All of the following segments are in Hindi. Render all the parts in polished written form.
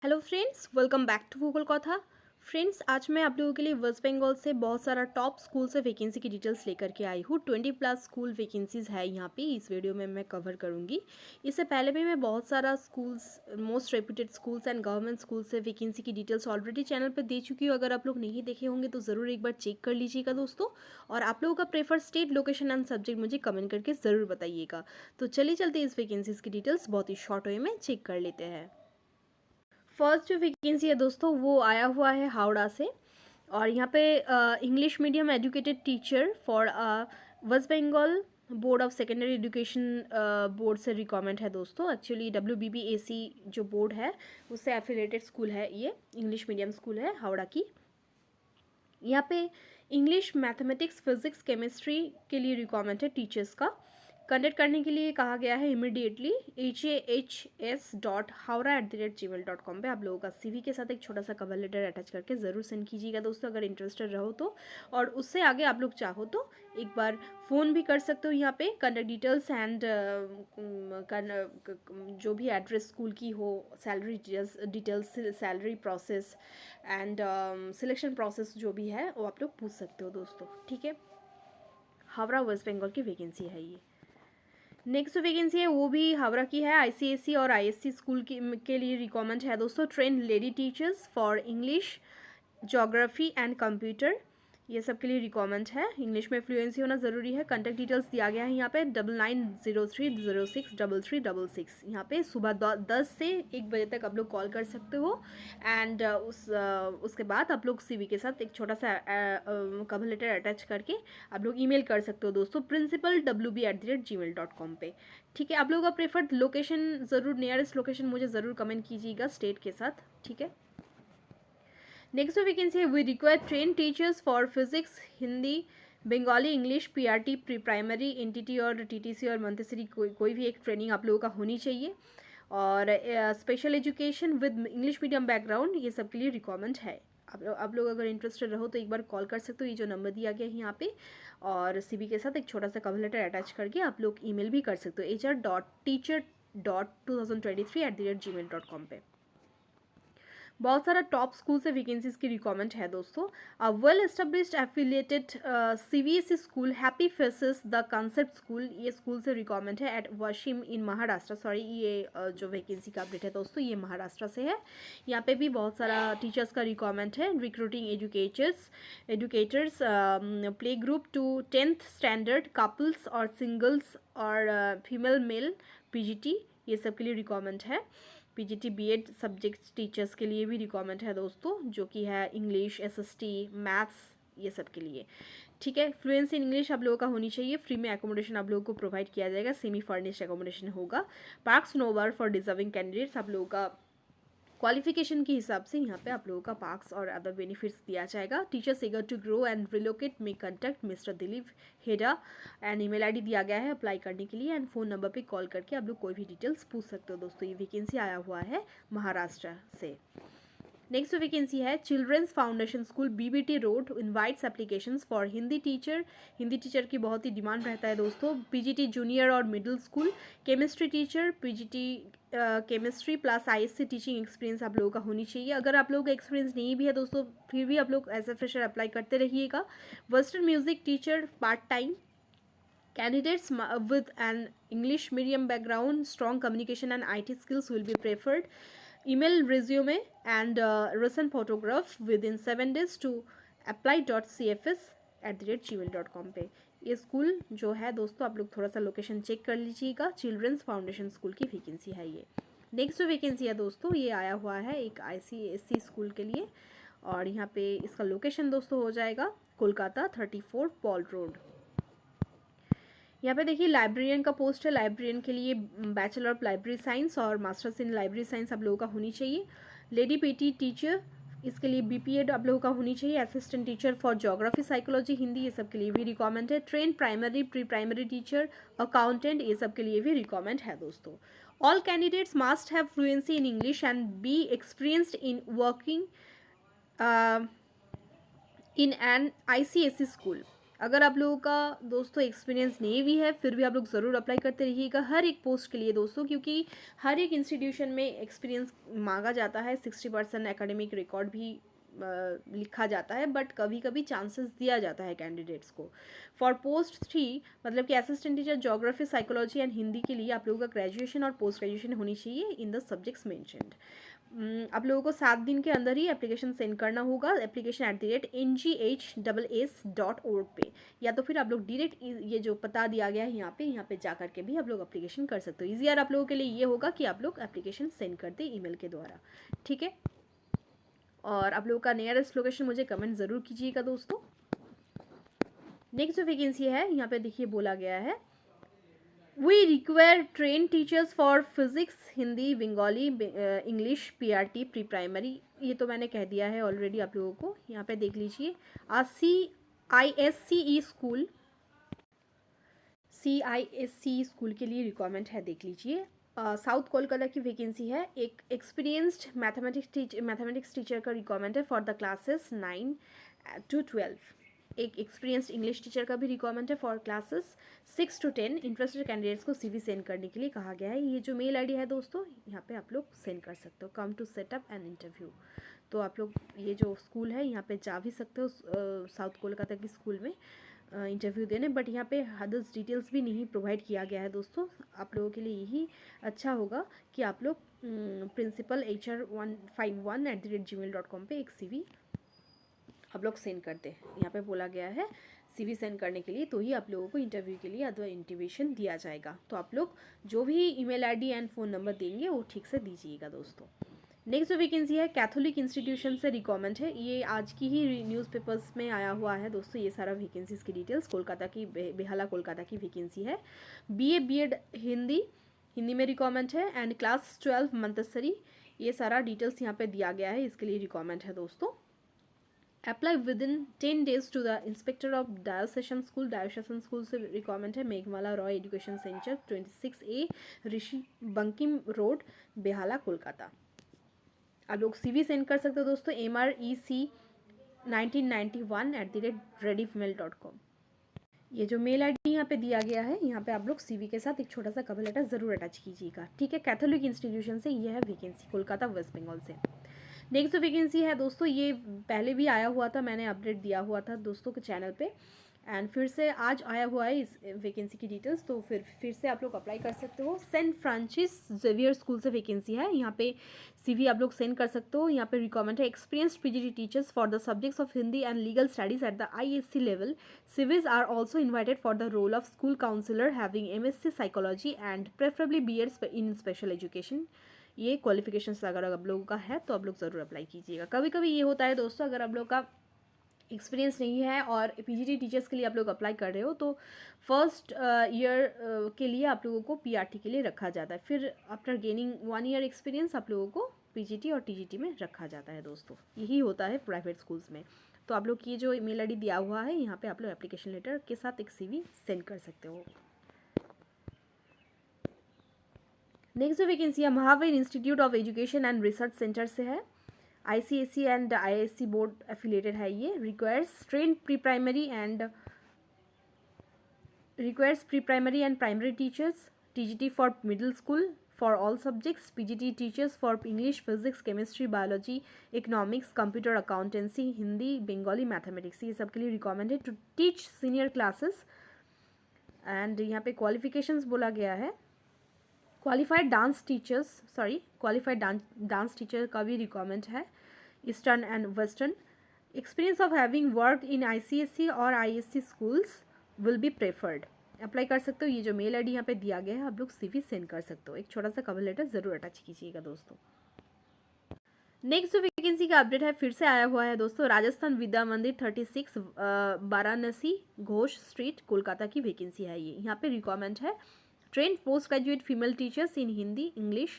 Hello friends, welcome back to Google कथा। फ्रेंड्स, आज मैं आप लोगों के लिए वेस्ट बंगाल से बहुत सारा टॉप स्कूल से वैकेंसी की डिटेल्स लेकर के आई हूँ। 20+ स्कूल वैकेंसीज़ है यहाँ पे इस वीडियो में मैं कवर करूँगी। इससे पहले भी मैं बहुत सारा schools, most reputed schools and government school से वैकेंसी की डिटेल्स ऑलरेडी चैनल पर दे चुकी हूँ। अगर आप लोग नहीं देखे होंगे तो ज़रूर एक बार चेक कर लीजिएगा दोस्तों। और आप लोगों का prefer state, location and subject मुझे कमेंट करके ज़रूर बताइएगा। तो चलिए चलते इस वैकेंसीज़ की डिटेल्स बहुत ही शॉर्ट वे में चेक कर लेते हैं। फर्स्ट जो वैकेंसी है दोस्तों वो आया हुआ है हावड़ा से। और यहाँ पे English medium educated teacher for West Bengal board of secondary education board से रिक्वायरमेंट है दोस्तों। एक्चुअली WBBAC जो बोर्ड है उससे एफिलेटेड स्कूल है, ये इंग्लिश मीडियम स्कूल है हावड़ा की। यहाँ पे इंग्लिश, मैथमेटिक्स, फिजिक्स, केमिस्ट्री के लिए रिक्वायरमेंट है टीचर्स का। कंडक्ट करने के लिए कहा गया है इमीडिएटली HAHS.howrah@gmail.com पे आप लोगों का CV के साथ एक छोटा सा कवर लेटर अटैच करके ज़रूर सेंड कीजिएगा दोस्तों, अगर इंटरेस्टेड रहो तो। और उससे आगे आप लोग चाहो तो एक बार फ़ोन भी कर सकते हो यहाँ पे। कंडक्ट डिटेल्स एंड जो भी एड्रेस स्कूल की हो, salary details, salary process and selection process जो भी है वो आप लोग पूछ सकते हो दोस्तों, ठीक है। हावड़ा वेस्ट बंगाल की वैकेंसी है ये। नेक्स्ट जो वैकेंसी है वो भी हावड़ा की है। ICSE और ISC स्कूल के लिए रिक्वायरमेंट है दोस्तों। Train lady teachers for English, geography and computer, ये सब के लिए रिक्वायरमेंट है। इंग्लिश में फ्लुएंसी होना ज़रूरी है। कॉन्टैक्ट डिटेल्स दिया गया है यहाँ पे 9903063366। यहाँ पे सुबह 10 से 1 बजे तक आप लोग कॉल कर सकते हो। एंड उसके बाद आप लोग CV के साथ एक छोटा सा कवर लेटर अटैच करके आप लोग ईमेल कर सकते हो दोस्तों, principalwb@gmail.com पे, ठीक है। आप लोगों का प्रेफर्ड लोकेशन ज़रूर, नियरेस्ट लोकेशन मुझे ज़रूर कमेंट कीजिएगा स्टेट के साथ, ठीक है। नेक्स्ट जो वैकेंसी है, we require train teachers for physics, Hindi, Bengali, English, PRT, pre primary, NTT और TTC और मंतेसरी, कोई भी एक ट्रेनिंग आप लोगों का होनी चाहिए। और special education with English medium background, ये सब के लिए रिक्वायरमेंट है। आप लोग अगर इंटरेस्टेड रहो तो एक बार कॉल कर सकते हो, ये जो नंबर दिया गया है यहाँ पे। और CV के साथ एक छोटा सा कवर लेटर अटैच करके आप लोग ईमेल भी कर सकते हो HR.teacher.2023@gmail.com पे। बहुत सारा टॉप स्कूल से वैकेंसीज की रिक्वायरमेंट है दोस्तों। Well established affiliated CBSE school happy faces the concept school, ये स्कूल से रिक्वायरमेंट है एट वाशिम इन महाराष्ट्र। सॉरी, ये जो वैकेंसी का अपडेट है दोस्तों ये महाराष्ट्र से है। यहाँ पे भी बहुत सारा टीचर्स का रिक्वायरमेंट है। Recruiting educators play group to 10th standard, couples और सिंगल्स और फीमेल मेल PGT, ये सब के लिए रिक्वायरमेंट है। PGT BEd सब्जेक्ट टीचर्स के लिए भी रिक्वायरमेंट है दोस्तों, जो कि है इंग्लिश, SST, मैथ्स, ये सब के लिए, ठीक है। फ्लुएंसी इन इंग्लिश आप लोगों का होनी चाहिए। फ्री में एकोमोडेशन आप लोगों को प्रोवाइड किया जाएगा, सेमी फर्निश्ड एकोमोडेशन होगा। Parks nowhere for deserving candidates, आप लोगों का क्वालिफिकेशन के हिसाब से यहाँ पे आप लोगों का पार्क्स और अदर बेनिफिट्स दिया जाएगा। Teachers eager to grow and relocate में contact mister Dilip Heda and email ID दिया गया है अप्लाई करने के लिए। एंड फ़ोन नंबर पे कॉल करके आप लोग कोई भी डिटेल्स पूछ सकते हो दोस्तों। ये वैकेंसी आया हुआ है महाराष्ट्र से। नेक्स्ट वैकेंसी है children's foundation school BBT road invites applications for Hindi teacher. Hindi teacher की बहुत ही डिमांड रहता है दोस्तों। PGT जूनियर और middle school, chemistry teacher, PGT chemistry plus ISC teaching experience आप लोगों का होनी चाहिए। अगर आप लोगों का एक्सपीरियंस नहीं भी है दोस्तों फिर भी आप लोग एज ए फ्रेशर अप्लाई करते रहिएगा। Western music teacher part time. Candidates with an English medium background, strong communication and IT skills will be preferred. Email resume and recent photograph within 7 days to apply.cfs@gmail.com पे। ये स्कूल जो है दोस्तों आप लोग थोड़ा सा लोकेशन चेक कर लीजिएगा। चिल्ड्रंस फाउंडेशन स्कूल की वैकेंसी है ये। नेक्स्ट जो वैकेंसी है दोस्तों ये आया हुआ है एक ICSC स्कूल के लिए। और यहाँ पे इसका लोकेशन दोस्तों हो जाएगा कोलकाता 34 पॉल रोड। यहाँ पे देखिए लाइब्रेरियन का पोस्ट है। लाइब्रेरियन के लिए बैचलर ऑफ लाइब्रेरी साइंस और मास्टर्स इन लाइब्रेरी साइंस आप लोगों का होनी चाहिए। लेडी PT टीचर, इसके लिए BPEd आप लोगों का होनी चाहिए। Assistant teacher for geography, psychology, Hindi, ये सब के लिए भी रिक्वायरमेंट है। Train primary, pre primary teacher, accountant, ये सब के लिए भी रिक्वायरमेंट है दोस्तों। All candidates must have fluency in English and be experienced in working in an ICSE school अगर आप लोगों का दोस्तों एक्सपीरियंस नहीं भी है फिर भी आप लोग ज़रूर अप्लाई करते रहिएगा हर एक पोस्ट के लिए दोस्तों, क्योंकि हर एक इंस्टीट्यूशन में एक्सपीरियंस मांगा जाता है। 60% एकेडमिक रिकॉर्ड भी लिखा जाता है, बट कभी कभी चांसेस दिया जाता है कैंडिडेट्स को। फॉर पोस्ट 3 मतलब कि assistant teacher geography, psychology and Hindi के लिए आप लोगों का ग्रेजुएशन और पोस्ट ग्रेजुएशन होनी चाहिए इन द सब्जेक्ट्स मेंशन्ड। आप लोगों को 7 दिन के अंदर ही एप्लीकेशन सेंड करना होगा application@NGHAAS.org पे, या तो फिर आप लोग डायरेक्ट ये जो पता दिया गया है यहाँ पे जा करके भी आप लोग एप्लीकेशन कर सकते हो। ईजियर आप लोगों के लिए ये होगा कि आप लोग एप्लीकेशन सेंड कर दें ईमेल के द्वारा, ठीक है। और आप लोगों का नियरेस्ट लोकेशन मुझे कमेंट ज़रूर कीजिएगा दोस्तों। नेक्स्ट जो वैकेंसी है यहाँ पे देखिए बोला गया है, we require train teachers for physics, Hindi, Bengali, English, PRT, pre primary. ये तो मैंने कह दिया है ऑलरेडी आप लोगों को। यहाँ पे देख लीजिए CISCE स्कूल के लिए रिक्वायरमेंट है, देख लीजिए। साउथ कोलकाता की वैकेंसी है। एक एक्सपीरियंस्ड मैथमेटिक्स टीचर का रिक्वायरमेंट है फॉर द क्लासेस 9 to 12। एक एक्सपीरियंस्ड इंग्लिश टीचर का भी रिक्वायरमेंट है for classes 6 to 10। Interested candidates को CV सेंड करने के लिए कहा गया है। ये जो मेल ID है दोस्तों यहाँ पे आप लोग सेंड कर सकते हो, come to set up an interview. तो आप लोग ये जो स्कूल है यहाँ पे जा भी सकते हो साउथ कोलकाता की स्कूल में इंटरव्यू देने, बट यहाँ पे अदर्स डिटेल्स भी नहीं प्रोवाइड किया गया है दोस्तों। आप लोगों के लिए यही अच्छा होगा कि आप लोग principal.hr151@gmail.com पे एक CV आप लोग सेंड करते हैं। यहाँ पे बोला गया है CV सेंड करने के लिए, तो ही आप लोगों को इंटरव्यू के लिए अथवा इंटीमेशन दिया जाएगा। तो आप लोग जो भी email ID and phone number देंगे वो ठीक से दीजिएगा दोस्तों। नेक्स्ट जो वैकेंसी है कैथोलिक इंस्टीट्यूशन से रिक्वायरमेंट है। ये आज की ही न्यूज़पेपर्स में आया हुआ है दोस्तों, ये सारा वैकेंसीज़ की डिटेल्स। कोलकाता की बेहाला कोलकाता की वैकेंसी है। BA B.Ed हिंदी में रिक्वायरमेंट है एंड क्लास 12 मंतसरी। ये सारा डिटेल्स यहाँ पे दिया गया है, इसके लिए रिक्वायरमेंट है दोस्तों। Apply within 10 days to the inspector of diocesan school. Diocesan school से रिक्वायरमेंट है। Meghmala Roy education centre 26A Rishi Bankim road, Behala Kolkata. आप लोग CV सेंड कर सकते हो दोस्तों MREC1991@readymail.com। ये जो मेल ID यहाँ पे दिया गया है, यहाँ पे आप लोग CV के साथ एक छोटा सा कवर लेटर ज़रूर अटैच कीजिएगा, ठीक है। कैथोलिक इंस्टीट्यूशन से ये है वैकेंसी, कोलकाता वेस्ट बंगाल से। नेक्स्ट जो वैकेंसी है दोस्तों, ये पहले भी आया हुआ था, मैंने अपडेट दिया हुआ था दोस्तों के चैनल पे, एंड फिर से आज आया हुआ है इस वैकेंसी की डिटेल्स, तो फिर से आप लोग अप्लाई कर सकते हो। सेंट फ्रांसिस जेवियर स्कूल से वैकेंसी है। यहाँ पे CV आप लोग सेंड कर सकते हो। यहाँ पे रिक्वायरमेंट है experienced PGT teachers for the subjects of Hindi and legal studies at the ISC level. CVs are also invited for the role of school counsellor having MSc psychology and preferably BEd in special education. ये क्वालिफिकेशंस अगर आप लोगों का है तो आप लोग ज़रूर अप्लाई कीजिएगा। कभी कभी ये होता है दोस्तों, अगर आप लोग का एक्सपीरियंस नहीं है और PGT टीचर्स के लिए आप लोग अप्लाई कर रहे हो तो फर्स्ट ईयर के लिए आप लोगों को PRT के लिए रखा जाता है, फिर आफ्टर गेनिंग 1 year एक्सपीरियंस आप लोगों को PGT और TGT में रखा जाता है दोस्तों। यही होता है प्राइवेट स्कूल्स में। तो आप लोग ये जो ईमेल ID दिया हुआ है यहाँ पे आप लोग एप्लीकेशन लेटर के साथ एक CV सेंड कर सकते हो। नेक्स्ट जो वैकेंसी है Mahavir institute of education and research centre से है। ICSE and IISc board affiliated है। ये requires train pre primary and primary teachers, TGT for middle school for all subjects, PGT teachers for English, physics, chemistry, biology, economics, computer, accountancy, Hindi, Bengali, mathematics, ये सब के लिए रिक्वायरमेंट है to teach senior classes. And यहाँ पे क्वालिफिकेशंस बोला गया है। क्वालिफाइड डांस टीचर का भी रिक्वायरमेंट है, eastern and western. Experience of having work in ICSE और ISC schools will be preferred. Apply कर सकते हो। ये जो मेल ID यहाँ पे दिया गया है आप लोग CV सेंड कर सकते हो। एक छोटा सा कवर लेटर ज़रूर अटैच कीजिएगा दोस्तों। नेक्स्ट जो वैकेंसी का अपडेट है फिर से आया हुआ है दोस्तों, राजस्थान विद्या मंदिर 36 वाराणसी घोष स्ट्रीट कोलकाता की वैकेंसी है। ये यहाँ पे रिक्वायरमेंट है train post graduate female teachers in Hindi, English,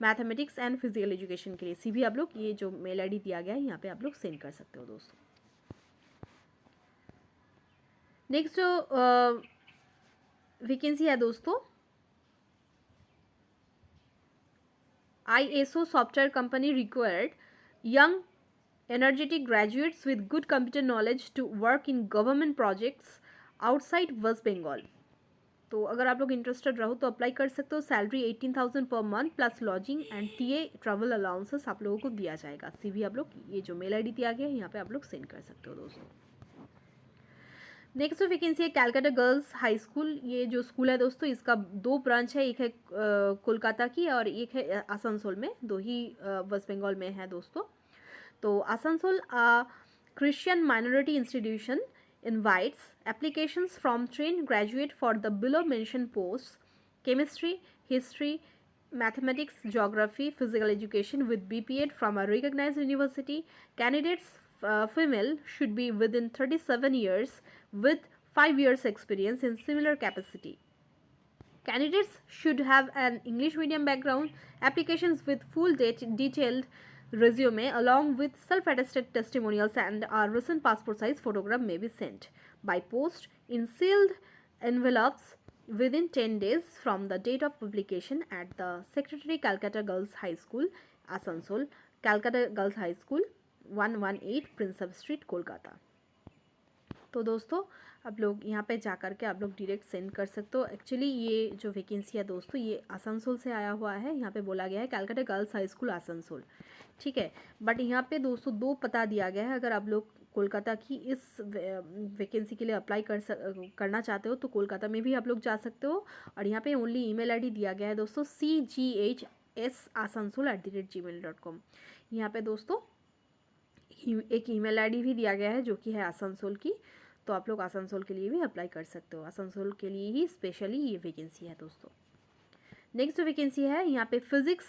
mathematics and physical education के लिए। CV आप लोग ये जो मेल ID दिया गया है यहाँ पे आप लोग सेंड कर सकते हो दोस्तों। नेक्स्ट जो वैकेंसी है दोस्तों, ISO software company required young energetic graduates with good computer knowledge to work in government projects outside West Bengal. तो अगर आप लोग इंटरेस्टेड रहो तो अप्लाई कर सकते हो। Salary 18,000 per month plus lodging and TA travel allowances आप लोगों को दिया जाएगा। CV आप लोग ये जो मेल आईडी दिया गया है यहाँ पे आप लोग सेंड कर सकते हो दोस्तों। नेक्स्ट जो वैकेंसी है कैलकाटा गर्ल्स हाई स्कूल। ये जो स्कूल है दोस्तों इसका 2 ब्रांच है, एक है कोलकाता की और एक है आसनसोल में, 2 ही वेस्ट बंगाल में है दोस्तों। तो Asansol Christian minority institution invites applications from trained graduate for the below mentioned posts: chemistry, history, mathematics, geography, physical education with BPEd from a recognized university. Candidates female should be within 37 years with 5 years experience in similar capacity. Candidates should have an English medium background. Applications with full detailed resume along with self-attested testimonials and a recent passport size photograph may be sent by post in sealed envelopes within 10 days from the date of publication at the Secretary, Calcutta Girls High School, Asansol, Calcutta Girls High School, 118 Prinsep Street, Kolkata. तो दोस्तों आप लोग यहाँ पे जा कर के आप लोग डायरेक्ट सेंड कर सकते हो। एक्चुअली ये जो वैकेंसी है दोस्तों ये आसनसोल से आया हुआ है। यहाँ पे बोला गया है Calcutta girls high school Asansol, ठीक है। बट यहाँ पे दोस्तों 2 पता दिया गया है। अगर आप लोग कोलकाता की इस वैकेंसी के लिए अप्लाई करना चाहते हो तो कोलकाता में भी आप लोग जा सकते हो। और यहाँ पे ओनली ईमेल आईडी दिया गया है दोस्तों cghsasansol@gmail.com। यहाँ पे दोस्तों एक ईमेल आईडी भी दिया गया है जो कि है आसनसोल की। तो आप लोग आसनसोल के लिए भी अप्लाई कर सकते हो। आसनसोल के लिए ही स्पेशली ये वैकेंसी है दोस्तों। नेक्स्ट जो वैकेंसी है यहाँ पे फिजिक्स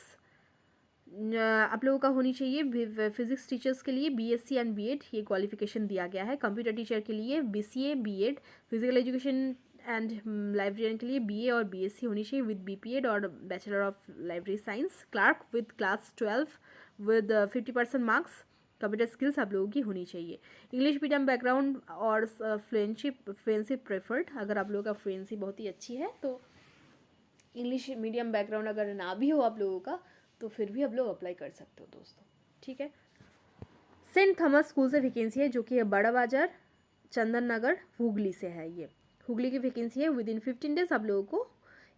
आप लोगों का होनी चाहिए। फिजिक्स टीचर्स के लिए BSc एंड B.Ed ये क्वालिफिकेशन दिया गया है। कंप्यूटर टीचर के लिए BCA B.Ed, physical education and librarian के लिए BA और BSc होनी चाहिए विद BPEd और bachelor of library science. Clerk with class 12 with 50% marks. Computer skills आप लोगों की होनी चाहिए। इंग्लिश मीडियम बैकग्राउंड और फ्लुएंसी प्रेफर्ड। अगर आप लोगों का फ्लुएंसी बहुत ही अच्छी है तो इंग्लिश मीडियम बैकग्राउंड अगर ना भी हो आप लोगों का तो फिर भी आप लोग अप्लाई कर सकते हो दोस्तों, ठीक है। सेंट थॉमस स्कूल से वैकेंसी है जो कि है बड़ा बाजार चंदन नगर हुगली से है। ये हुगली की वैकेंसी है। विद इन 15 डेज आप लोगों को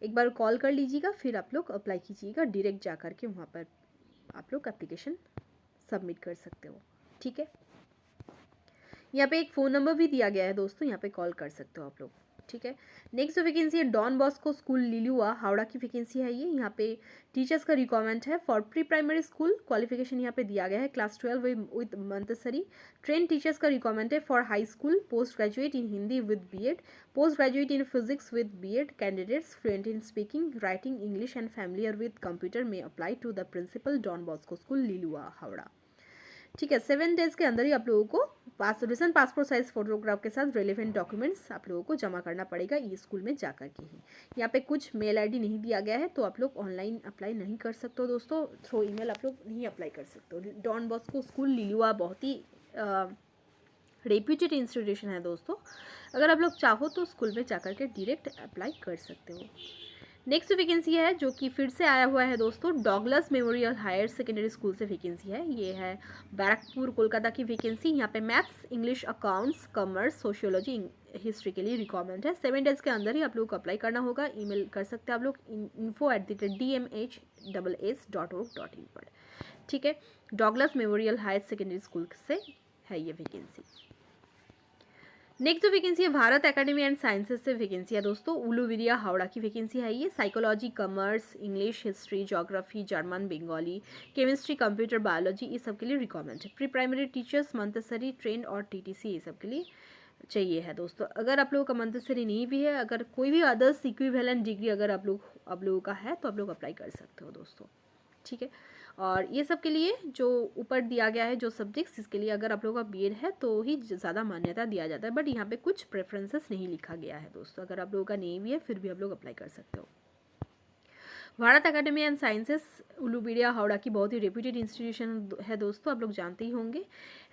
एक बार कॉल कर लीजिएगा, फिर आप लोग अप्लाई कीजिएगा। डायरेक्ट जा कर के वहाँ पर आप लोग एप्लीकेशन सबमिट कर सकते हो, ठीक है। यहाँ पे एक फ़ोन नंबर भी दिया गया है दोस्तों, यहाँ पे कॉल कर सकते हो आप लोग, ठीक है। नेक्स्ट जो वैकेंसी है Don Bosco school Liluah Howrah की वैकेंसी है ये। यहाँ पे टीचर्स का रिक्वायरमेंट है for pre primary school. Qualification यहाँ पे दिया गया है class 12 with Montessori. Train teachers का रिक्वायरमेंट है for high school. Post graduate in Hindi with B.Ed, post graduate in physics with B.Ed। Candidates fluent in speaking, writing English and familiar with computer में apply to the principal Don Bosco school Liluah Howrah, ठीक है। 7 डेज के अंदर ही आप लोगों को रिसेंट पासपोर्ट साइज फोटोग्राफ के साथ रेलिवेंट डॉक्यूमेंट्स आप लोगों को जमा करना पड़ेगा ये स्कूल में जाकर के ही। यहाँ पे कुछ मेल आईडी नहीं दिया गया है तो आप लोग ऑनलाइन अप्लाई नहीं कर सकते हो दोस्तों। थ्रू ईमेल आप लोग नहीं अप्लाई कर सकते हो। डॉन बॉस्को स्कूल लिलुआ बहुत ही रेप्यूटेड इंस्टीट्यूशन है दोस्तों। अगर आप लोग चाहो तो स्कूल में जाकर के डायरेक्ट अप्लाई कर सकते हो। नेक्स्ट वैकेंसी है जो कि फिर से आया हुआ है दोस्तों Douglas memorial higher secondary school से वैकेंसी है। ये है बैरकपुर कोलकाता की वैकेंसी। यहाँ पे maths, English, accounts, commerce, sociology, history के लिए रिक्वायरमेंट है। 7 डेज के अंदर ही आप लोग को अप्लाई करना होगा। ईमेल कर सकते हैं आप लोग info@dmhs.org.in पर, ठीक है। Douglas memorial higher secondary school से है ये वैकेंसी। नेक्स्ट जो वैकेंसी है भारत एकेडमी एंड साइंसेज से वैकेंसी है दोस्तों उलूविरिया हावड़ा की वैकेंसी है ये। Psychology, commerce, English, history, geography, German, Bengali, chemistry, computer, biology ये सब के लिए रिक्वायरमेंट है। Pre primary teachers Montessori, trained और TTC ये सब के लिए चाहिए है दोस्तों। अगर आप लोगों का मंतसरी नहीं भी है, अगर कोई भी अदर्स इक्विवेलेंट डिग्री अगर आप लोगों का है तो आप लोग अप्लाई कर सकते हो दोस्तों, ठीक है। और ये सब के लिए जो ऊपर दिया गया है जो सब्जेक्ट्स इसके लिए अगर आप लोगों का B.Ed है तो ही ज़्यादा मान्यता दिया जाता है। बट यहाँ पे कुछ प्रेफरेंसेस नहीं लिखा गया है दोस्तों। अगर आप लोगों का नहीं भी है फिर भी आप लोग अप्लाई कर सकते हो। भारत एकेडमी एंड साइंसेस उलूविरिया हावड़ा की बहुत ही रेप्यूटेड इंस्टीट्यूशन है दोस्तों, आप लोग जानते ही होंगे।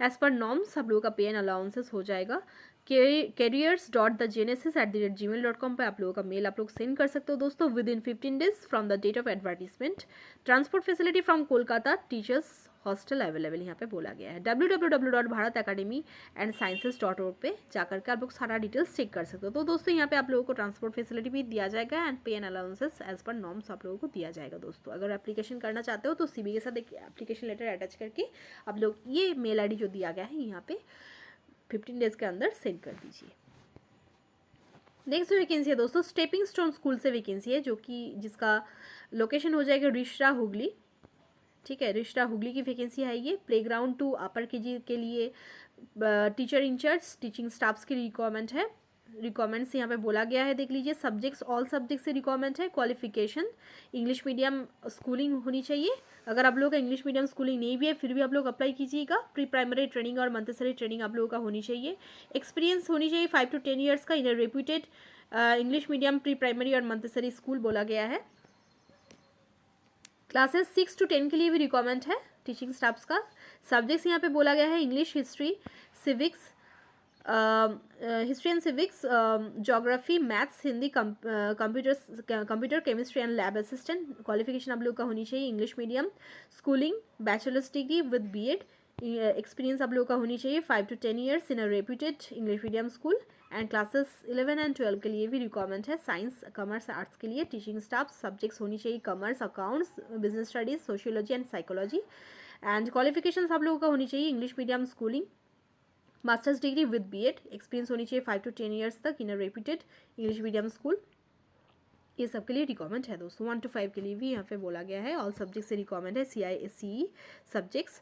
एज पर नॉर्म्स आप लोगों का पे एंड अलाउंसेस हो जाएगा। careers.thegenesis@gmail.com पे आप लोगों का मेल आप लोग सेंड कर सकते हो दोस्तों within 15 days from the date of advertisement. Transport facility from Kolkata teachers hostel available यहाँ पे बोला गया है। www.bharatacademyandsciences.org पे जाकर के आप लोग सारा डिटेल्स चेक कर सकते हो। तो दोस्तों यहाँ पे आप लोगों को ट्रांसपोर्ट फैसिलिटी भी दिया जाएगा and pay and allowances as per norms आप लोगों को दिया जाएगा। दोस्तों अगर एप्लीकेशन करना चाहते हो तो CV के साथ एक एप्लीकेशन लेटर अटैच करके आप लोग ये मेल ID जो दिया गया है यहाँ पे 15 डेज के अंदर सेंड कर दीजिए। नेक्स्ट जो वैकेंसी है दोस्तों स्टेपिंग स्टोन स्कूल से वैकेंसी है, जो कि जिसका लोकेशन हो जाएगा रिश्रा हुगली। ठीक है, रिश्रा हुगली की वैकेंसी है ये। प्लेग्राउंड टू अपर KG के लिए टीचर इंचार्ज टीचिंग स्टाफ्स की रिक्वायरमेंट है। रिक्वायरमेंट्स यहाँ पे बोला गया है, देख लीजिए। सब्जेक्ट्स ऑल सब्जेक्ट से रिक्वायरमेंट है। क्वालिफिकेशन इंग्लिश मीडियम स्कूलिंग होनी चाहिए। अगर आप लोगों का इंग्लिश मीडियम स्कूलिंग नहीं भी है फिर भी आप लोग अप्लाई कीजिएगा। प्री प्राइमरी ट्रेनिंग और मंथसरी ट्रेनिंग आप लोगों का होनी चाहिए। एक्सपीरियंस होनी चाहिए 5 to 10 ईयर्स का in reputed English medium pre primary और मंथसरी स्कूल बोला गया है। क्लासेस 6 to 10 के लिए भी रिक्वायरमेंट है टीचिंग स्टाफ्स का। सब्जेक्ट्स यहाँ पे बोला गया है English, history, civics, history and civics, geography, maths, Hindi, computer, chemistry and lab assistant. Qualification आप लोग का होनी चाहिए English medium schooling, bachelors degree with BEd। Experience आप लोग का होनी चाहिए 5 to 10 years in a reputed English medium school. And classes 11 and 12 के लिए भी रिक्वायरमेंट है। साइंस, कॉमर्स, आर्ट्स के लिए टीचिंग स्टाफ सब्जेक्ट्स होनी चाहिए commerce, accounts, business studies, sociology and psychology. And qualification आप लोगों का होनी चाहिए English medium schooling, masters degree with BEd। Experience होनी चाहिए 5 to 10 ईयर्स तक in a reputed English medium school. ये सब के लिए रिक्वायरमेंट है दोस्तों। 1 to 5 के लिए भी यहाँ पे बोला गया है। ऑल सब्जेक्ट से रिक्वायरमेंट है CISCE सब्जेक्ट्स।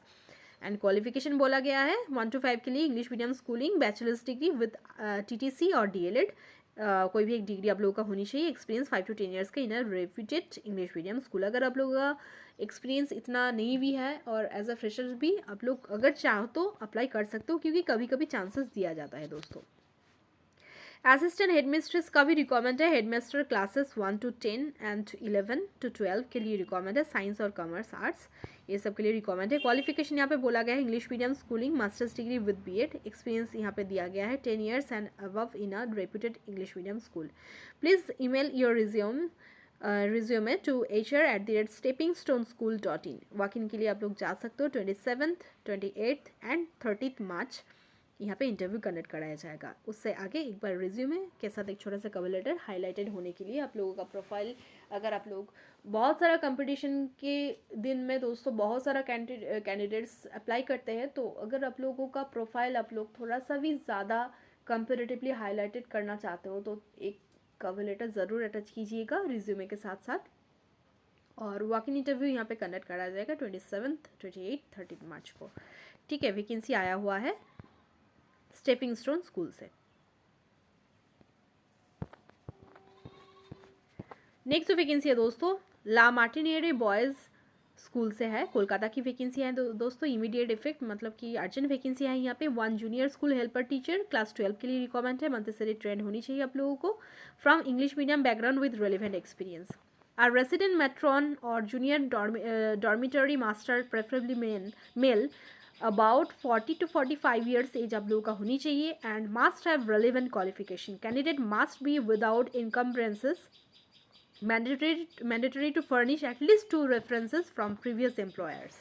एंड क्वालिफिकेशन बोला गया है 1 to 5 के लिए English medium schooling, bachelors degree with TTC और DLED। कोई भी एक डिग्री आप लोगों का होनी चाहिए। एक्सपीरियंस 5 to 10 ईयर्स का in a reputed English medium school. अगर आप लोगों का एक्सपीरियंस इतना नहीं भी है और एज अ फ्रेशर्स भी आप लोग अगर चाहो तो अप्लाई कर सकते हो, क्योंकि कभी कभी चांसेस दिया जाता है दोस्तों। असिस्टेंट हेडमिस्ट्रेस का भी रिक्वायरमेंट है। Headmaster classes 1 to 10 and 11 to 12 के लिए रिक्वायरमेंट है। साइंस और कॉमर्स, आर्ट्स, ये सब के लिए रिक्वायरमेंट है। क्वालिफिकेशन यहाँ पे बोला गया है English medium schooling, masters degree with BEd। Experience यहाँ पे दिया गया है 10 years and above in a reputed English medium school. Please email your resume to hr@steppingstoneschool.in। Walk in के लिए आप लोग जा सकते हो। 27th, 28th एंड 30th मार्च यहाँ पे इंटरव्यू कंडक्ट कराया जाएगा। उससे आगे एक बार रिज्यूमे के साथ एक छोटा सा कवर लेटर हाईलाइटेड होने के लिए आप लोगों का प्रोफाइल, अगर आप लोग बहुत सारा कंपटीशन के दिन में दोस्तों बहुत सारा कैंडिडेट्स अप्लाई करते हैं, तो अगर आप लोगों का प्रोफाइल आप लोग थोड़ा सा भी ज़्यादा कंपेरेटिवली हाईलाइटेड करना चाहते हो तो एक कवर लेटर ज़रूर अटैच कीजिएगा रिज्यूमे के साथ साथ। और वॉक इन इंटरव्यू यहाँ पे कंडक्ट कराया जाएगा 27th, 28th, 30th मार्च को। ठीक है, वैकेंसी आया हुआ है स्टेपिंग स्टोन स्कूल से। नेक्स्ट जो वैकेंसी है दोस्तों ला मार्टिनेरे बॉयज़ स्कूल से है। कोलकाता की वैकेंसी है दोस्तों। इमीडिएट इफेक्ट मतलब कि अर्जेंट वैकेंसी है यहाँ पे। 1 junior school helper teacher class 12 के लिए रिक्वायरमेंट है। मंथसरी ट्रेंड होनी चाहिए आप लोगों को from English medium background with relevant experience. Are resident matron और junior dormitory master preferably male about 40 to 45 years age आप लोगों का होनी चाहिए and must have relevant qualification. Candidate must be without encumbrances. Mandatory to furnish at least 2 references from previous employers.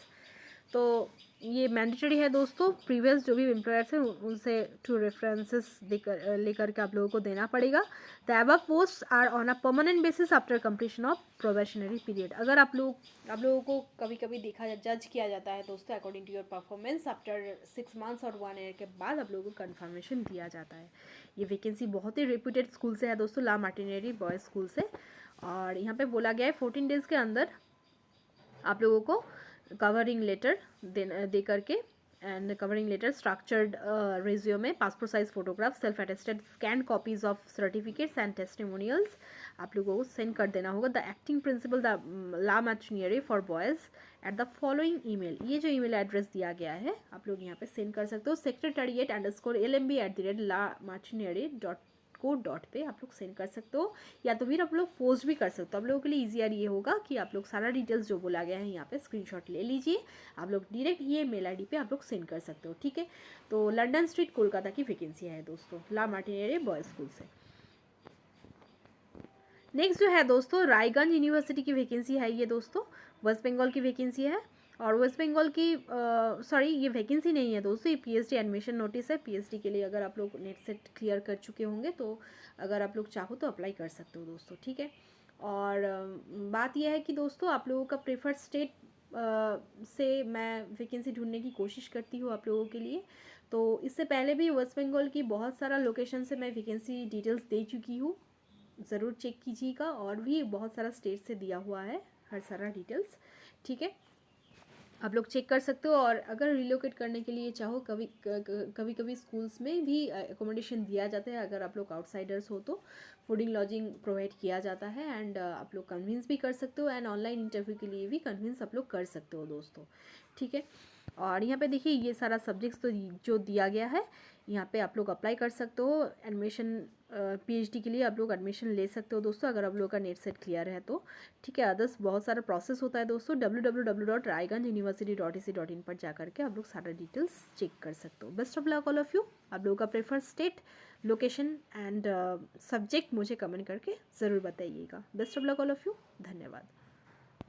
तो ये मैंडेटरी है दोस्तों। प्रीवियस जो भी एम्प्लॉयर्स हैं उनसे 2 रेफरेंसेस लेकर के आप लोगों को देना पड़ेगा। The above post are on a permanent basis after completion of probationary period. अगर आप लोगों को कभी कभी जज किया जाता है दोस्तों according to your performance after 6 months और 1 ईयर के बाद आप लोगों को कन्फर्मेशन दिया जाता है। ये वैकेंसी बहुत ही रेप्यूटेड स्कूल से है दोस्तों, ला मार्टिनेरी बॉयज़ स्कूल से। और यहाँ पे बोला गया है 14 डेज़ के अंदर आप लोगों को कवरिंग लेटर दे करके and covering letter, structured resume, passport size photograph, self attested scan copies of certificates and testimonials आप लोगों को सेंड कर देना होगा। The acting principal the La Martiniere for boys at the following email. ये जो ईमेल एड्रेस दिया गया है आप लोग यहाँ पे सेंड कर सकते हो। secretariat_lmb@lamartinere.co.in पे आप लोग सेंड कर सकते हो, या तो फिर आप लोग पोस्ट भी कर सकते हो। आप लोगों के लिए ईजियर ये होगा कि आप लोग सारा डिटेल्स जो बोला गया है यहाँ पे स्क्रीनशॉट ले लीजिए, आप लोग डायरेक्ट ये मेल ID पे आप लोग सेंड कर सकते हो। ठीक है, तो लंदन स्ट्रीट कोलकाता की वैकेंसी है दोस्तों ला मार्टिनेरे बॉयज़ स्कूल से। नेक्स्ट जो है दोस्तों रायगंज यूनिवर्सिटी की वैकेंसी है ये दोस्तों, वेस्ट बंगाल की वैकेंसी है। और वेस्ट बंगाल की सॉरी ये वैकेंसी नहीं है दोस्तों, ये पीएचडी एडमिशन नोटिस है। पीएचडी के लिए अगर आप लोग नेट सेट क्लियर कर चुके होंगे तो अगर आप लोग चाहो तो अप्लाई कर सकते हो दोस्तों, ठीक है। और बात यह है कि दोस्तों आप लोगों का प्रेफर्ड स्टेट से मैं वैकेंसी ढूंढने की कोशिश करती हूँ आप लोगों के लिए। तो इससे पहले भी वेस्ट बंगाल की बहुत सारा लोकेशन से मैं वैकेंसी डिटेल्स दे चुकी हूँ, ज़रूर चेक कीजिएगा। और भी बहुत सारा स्टेट से दिया हुआ है हर सारा डिटेल्स, ठीक है, आप लोग चेक कर सकते हो। और अगर रिलोकेट करने के लिए चाहो, कभी कभी स्कूल्स में भी एकोमोडेशन दिया जाता है, अगर आप लोग आउटसाइडर्स हो तो फूडिंग लॉजिंग प्रोवाइड किया जाता है। एंड आप लोग कन्विंस भी कर सकते हो, एंड ऑनलाइन इंटरव्यू के लिए भी कन्विंस आप लोग कर सकते हो दोस्तों, ठीक है। और यहाँ पे देखिए ये सारा सब्जेक्ट्स तो जो दिया गया है, यहाँ पे आप लोग अप्लाई कर सकते हो एडमिशन, पीएचडी के लिए आप लोग एडमिशन ले सकते हो दोस्तों, अगर आप लोगों का नेट सेट क्लियर है तो, ठीक है। अदर्स बहुत सारा प्रोसेस होता है दोस्तों, www.raiganjuniversity.ac.in पर जाकर के आप लोग सारा डिटेल्स चेक कर सकते हो। Best of luck all of you. आप लोगों का prefer state, location and subject मुझे कमेंट करके ज़रूर बताइएगा। Best of luck all of you, धन्यवाद।